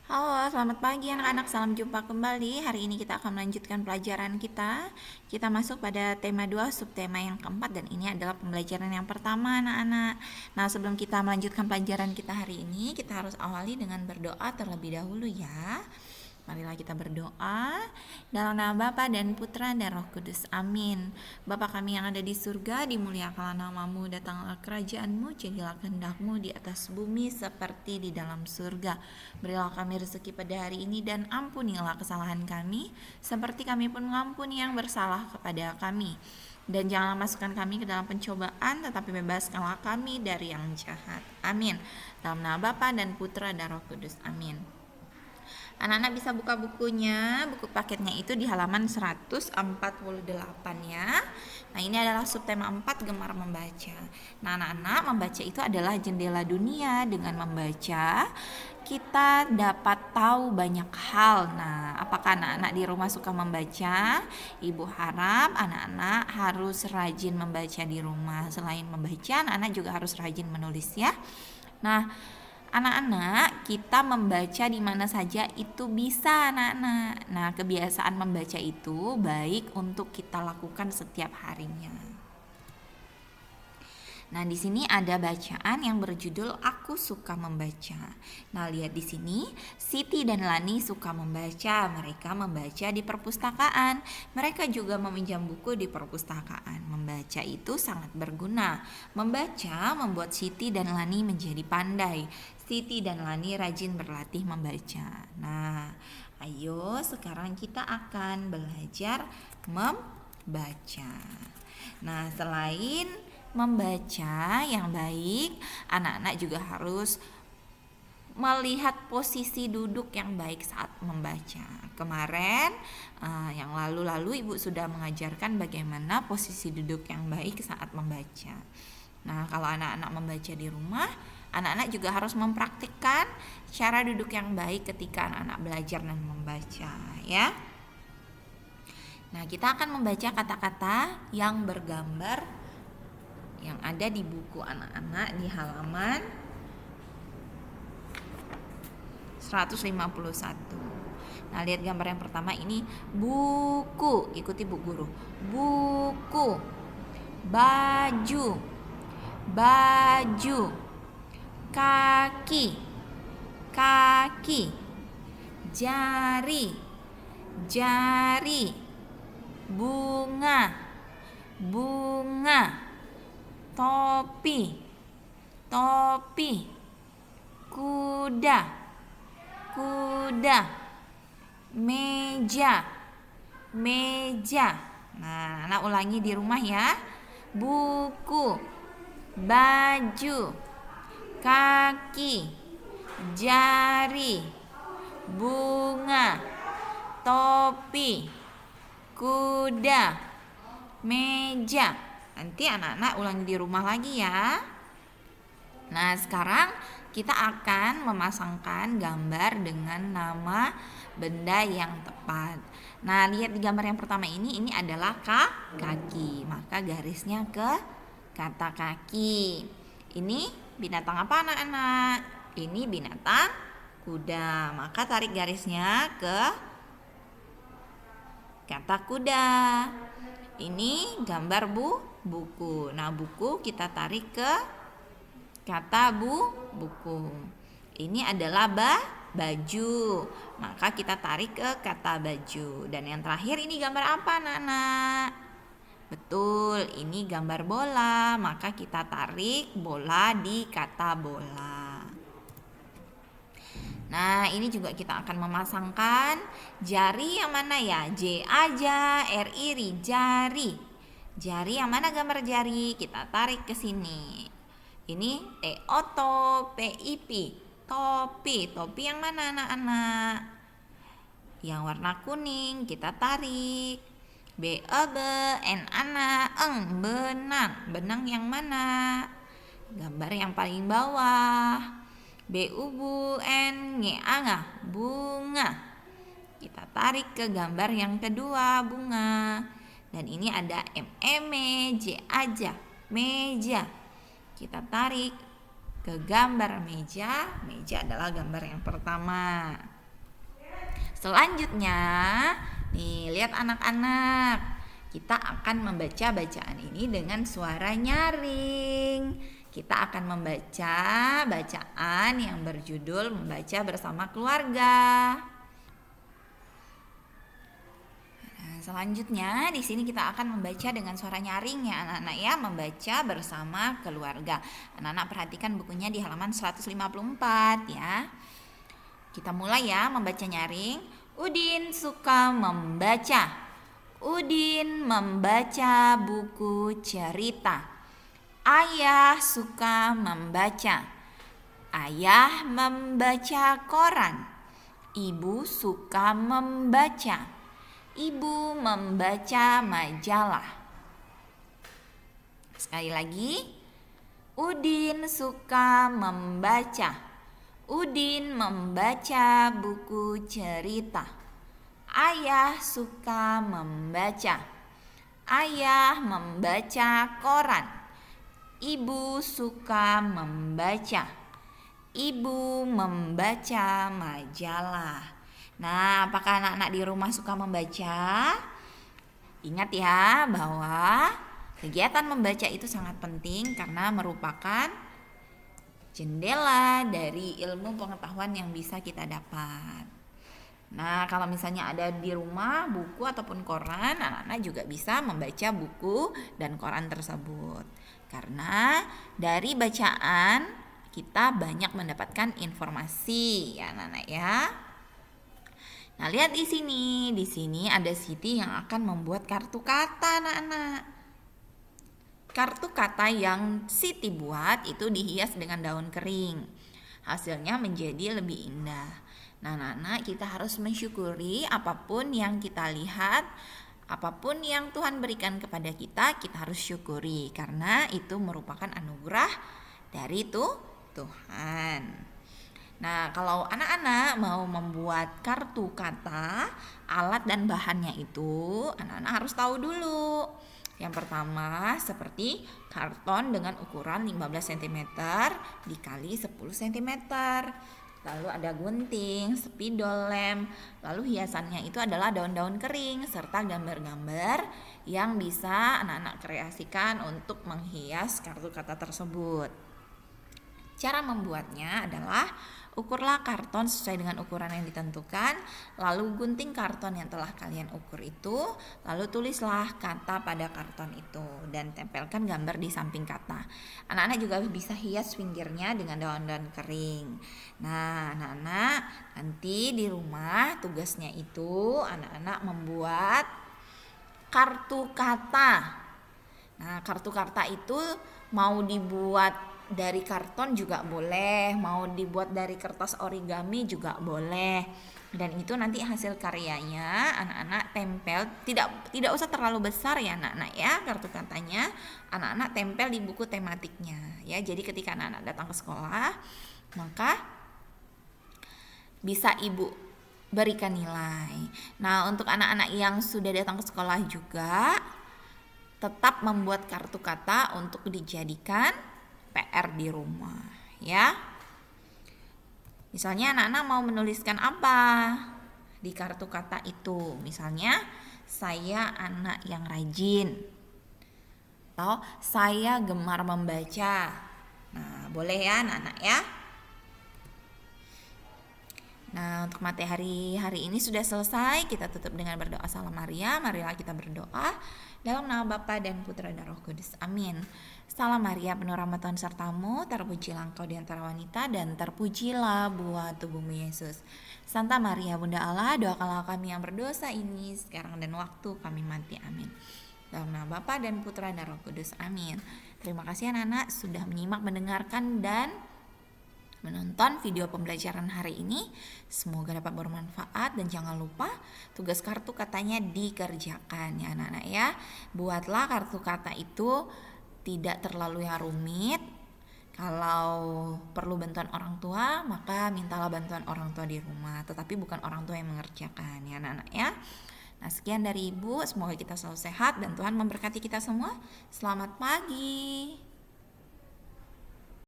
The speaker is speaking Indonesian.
Halo, selamat pagi anak-anak. Salam jumpa kembali. Hari ini kita akan melanjutkan pelajaran kita. Kita masuk pada tema 2, subtema yang keempat, dan ini adalah pembelajaran yang pertama anak-anak. Nah, sebelum kita melanjutkan pelajaran kita hari ini, kita harus awali dengan berdoa terlebih dahulu ya. Marilah kita berdoa. Dalam nama Bapa dan Putra dan Roh Kudus. Amin. Bapa kami yang ada di surga, dimuliakanlah namamu, datanglah kerajaanmu, jadilah kehendak-Mu di atas bumi seperti di dalam surga. Berilah kami rezeki pada hari ini dan ampunilah kesalahan kami, seperti kami pun mengampuni yang bersalah kepada kami. Dan janganlah masukkan kami ke dalam pencobaan, tetapi bebaskanlah kami dari yang jahat. Amin. Dalam nama Bapa dan Putra dan Roh Kudus. Amin. Anak-anak bisa buka bukunya, buku paketnya itu di halaman 148 ya. Nah, ini adalah subtema 4, gemar membaca. Nah, anak-anak, membaca itu adalah jendela dunia. Dengan membaca, kita dapat tahu banyak hal. Nah, apakah anak-anak di rumah suka membaca? Ibu harap anak-anak harus rajin membaca di rumah. Selain membaca, anak-anak juga harus rajin menulis ya. Nah, anak-anak, kita membaca di mana saja itu bisa anak-anak. Nah, kebiasaan membaca itu baik untuk kita lakukan setiap harinya. Nah, di sini ada bacaan yang berjudul Aku Suka Membaca. Nah, lihat di sini, Siti dan Lani suka membaca. Mereka membaca di perpustakaan. Mereka juga meminjam buku di perpustakaan. Membaca itu sangat berguna. Membaca membuat Siti dan Lani menjadi pandai. Siti dan Lani rajin berlatih membaca. Nah, ayo sekarang kita akan belajar membaca. Nah, selain membaca yang baik, anak-anak juga harus melihat posisi duduk yang baik saat membaca. Kemarin yang lalu-lalu Ibu sudah mengajarkan bagaimana posisi duduk yang baik saat membaca. Nah, kalau anak-anak membaca di rumah, anak-anak juga harus mempraktikkan cara duduk yang baik ketika anak-anak belajar dan membaca ya. Nah, kita akan membaca kata-kata yang bergambar yang ada di buku anak-anak di halaman 151. Nah, lihat gambar yang pertama ini, buku. Ikuti Bu Guru. Buku. Baju. Baju. Kaki. Kaki. Jari. Jari. Bunga. Bunga. Topi. Topi. Kuda. Kuda. Meja. Meja. Nah, anak ulangi di rumah ya. Buku. Baju. Kaki. Jari. Bunga. Topi. Kuda. Meja. Nanti anak-anak ulangi di rumah lagi ya. Nah, sekarang kita akan memasangkan gambar dengan nama benda yang tepat. Nah, lihat di gambar yang pertama ini adalah kaki. Maka garisnya ke kata kaki. Ini binatang apa anak-anak? Ini binatang kuda. Maka tarik garisnya ke kata kuda. Ini gambar buku. Nah, buku kita tarik ke kata buku. Ini adalah baju. Maka kita tarik ke kata baju. Dan yang terakhir ini gambar apa anak-anak? Betul, ini gambar bola. Maka kita tarik bola di kata bola. Nah, ini juga kita akan memasangkan jari yang mana ya? J aja, R iri, jari. Jari yang mana gambar jari? Kita tarik ke sini. Ini T O T O P I P, topi. Topi yang mana anak-anak? Yang warna kuning, kita tarik. B E B N anak, eng, benang. Benang yang mana? Gambar yang paling bawah. B U bu N G anga, bunga. Kita tarik ke gambar yang kedua, bunga. Dan ini ada M E J aja, meja. Kita tarik ke gambar meja. Meja adalah gambar yang pertama. Selanjutnya, nih lihat anak-anak, kita akan membaca bacaan ini dengan suara nyaring. Kita akan membaca bacaan yang berjudul Membaca Bersama Keluarga. Selanjutnya di sini kita akan membaca dengan suara nyaring ya anak-anak ya, membaca bersama keluarga. Anak-anak perhatikan bukunya di halaman 154 ya. Kita mulai ya membaca nyaring. Udin suka membaca. Udin membaca buku cerita. Ayah suka membaca. Ayah membaca koran. Ibu suka membaca. Ibu membaca majalah. Sekali lagi, Udin suka membaca. Udin membaca buku cerita. Ayah suka membaca. Ayah membaca koran. Ibu suka membaca. Ibu membaca majalah. Nah, apakah anak-anak di rumah suka membaca? Ingat ya bahwa kegiatan membaca itu sangat penting karena merupakan jendela dari ilmu pengetahuan yang bisa kita dapat. Nah, kalau misalnya ada di rumah buku ataupun koran, anak-anak juga bisa membaca buku dan koran tersebut. Karena dari bacaan kita banyak mendapatkan informasi ya anak-anak ya. Nah, lihat di sini. Di sini ada Siti yang akan membuat kartu kata, anak-anak. Kartu kata yang Siti buat itu dihias dengan daun kering. Hasilnya menjadi lebih indah. Nah, anak-anak, kita harus mensyukuri apapun yang kita lihat, apapun yang Tuhan berikan kepada kita harus syukuri karena itu merupakan anugerah dari Tuhan. Nah, kalau anak-anak mau membuat kartu kata, alat dan bahannya itu anak-anak harus tahu dulu. Yang pertama seperti karton dengan ukuran 15 cm dikali 10 cm. Lalu ada gunting, spidol lem, lalu hiasannya itu adalah daun-daun kering serta gambar-gambar yang bisa anak-anak kreasikan untuk menghias kartu kata tersebut. Cara membuatnya adalah ukurlah karton sesuai dengan ukuran yang ditentukan, lalu gunting karton yang telah kalian ukur itu, lalu tulislah kata pada karton itu dan tempelkan gambar di samping kata. Anak-anak juga bisa hias pinggirnya dengan daun-daun kering. Nah, anak-anak nanti di rumah tugasnya itu anak-anak membuat kartu kata. Nah, kartu kata itu mau dibuat dari karton juga boleh, mau dibuat dari kertas origami juga boleh. Dan itu nanti hasil karyanya anak-anak tempel, tidak usah terlalu besar ya anak-anak ya kartu katanya. Anak-anak tempel di buku tematiknya ya. Jadi ketika anak-anak datang ke sekolah, maka bisa ibu berikan nilai. Nah, untuk anak-anak yang sudah datang ke sekolah juga tetap membuat kartu kata untuk dijadikan PR di rumah ya. Misalnya anak-anak mau menuliskan apa di kartu kata itu. Misalnya saya anak yang rajin atau saya gemar membaca. Nah, boleh ya anak-anak ya. Nah, untuk materi hari ini sudah selesai. Kita tutup dengan berdoa Salam Maria. Marilah kita berdoa dalam nama Bapa dan Putra dan Roh Kudus. Amin. Salam Maria, penuh rahmat Tuhan sertamu, terpujilah engkau di antara wanita dan terpujilah buah tubuhmu Yesus. Santa Maria Bunda Allah, doakanlah kami yang berdosa ini sekarang dan waktu kami mati. Amin. Dalam nama Bapa dan Putra dan Roh Kudus. Amin. Terima kasih anak-anak sudah menyimak, mendengarkan dan menonton video pembelajaran hari ini. Semoga dapat bermanfaat dan jangan lupa tugas kartu katanya dikerjakan ya anak-anak ya. Buatlah kartu kata itu tidak terlalu yang rumit. Kalau perlu bantuan orang tua, maka mintalah bantuan orang tua di rumah, tetapi bukan orang tua yang mengerjakan ya anak-anak ya. Nah, sekian dari Ibu, semoga kita selalu sehat dan Tuhan memberkati kita semua. Selamat pagi.